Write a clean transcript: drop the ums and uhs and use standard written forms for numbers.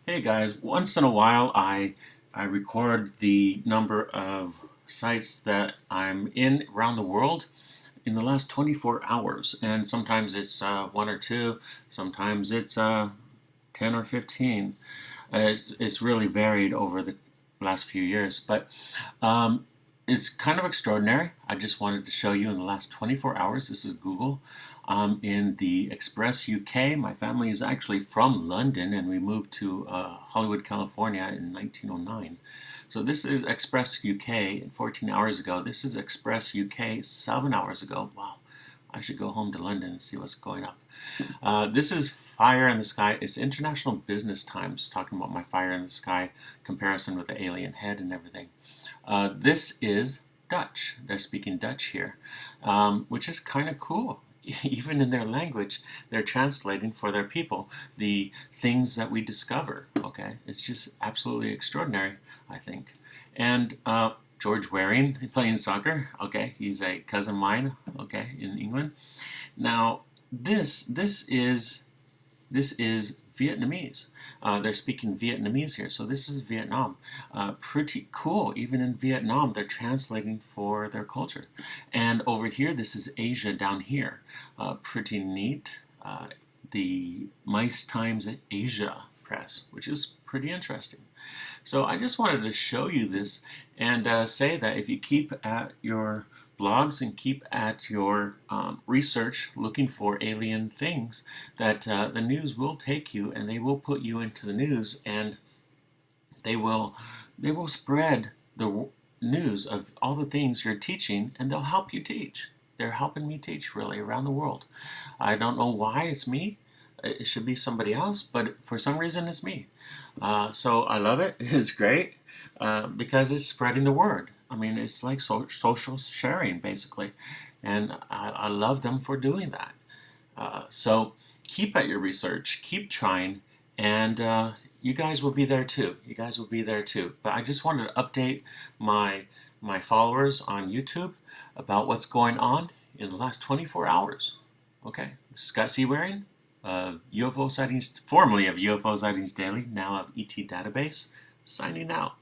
Hey guys, once in a while I record the number of sites that I'm in around the world in the last 24 hours, and sometimes it's one or two, sometimes it's 10 or 15. It's really varied over the last few years, but it's kind of extraordinary. I just wanted to show you in the last 24 hours. This is Google. In the Express UK. My family is actually from London, and we moved to Hollywood, California in 1909. So this is Express UK 14 hours ago. This is Express UK 7 hours ago. Wow, I should go home to London and see what's going up. This is Fire in the Sky. It's International Business Times talking about my Fire in the Sky comparison with the alien head and everything. This is Dutch. They're speaking Dutch here, which is kind of cool. Even in their language, they're translating for their people the things that we discover. Okay, it's just absolutely extraordinary, I think. And George Waring playing soccer. Okay, he's a cousin of mine. Okay, in England. Now this is Vietnamese. They're speaking Vietnamese here, so this is Vietnam. Pretty cool. Even in Vietnam, they're translating for their culture. And over here, this is Asia down here. Pretty neat. The Mice Times Asia Press, which is pretty interesting. So I just wanted to show you this and say that if you keep at your blogs and keep at your research looking for alien things, that the news will take you and they will put you into the news, and they will spread the news of all the things you're teaching, and they'll help you teach. They're helping me teach really around the world. I don't know why it's me. It should be somebody else, but for some reason it's me. So I love it. It's great because it's spreading the word. I mean, it's like social sharing, basically. And I love them for doing that. So keep at your research, keep trying, and you guys will be there too. You guys will be there too. But I just wanted to update my followers on YouTube about what's going on in the last 24 hours. Okay, Scott Seawaring, UFO Sightings, formerly of UFO Sightings Daily, now of ET Database, signing out.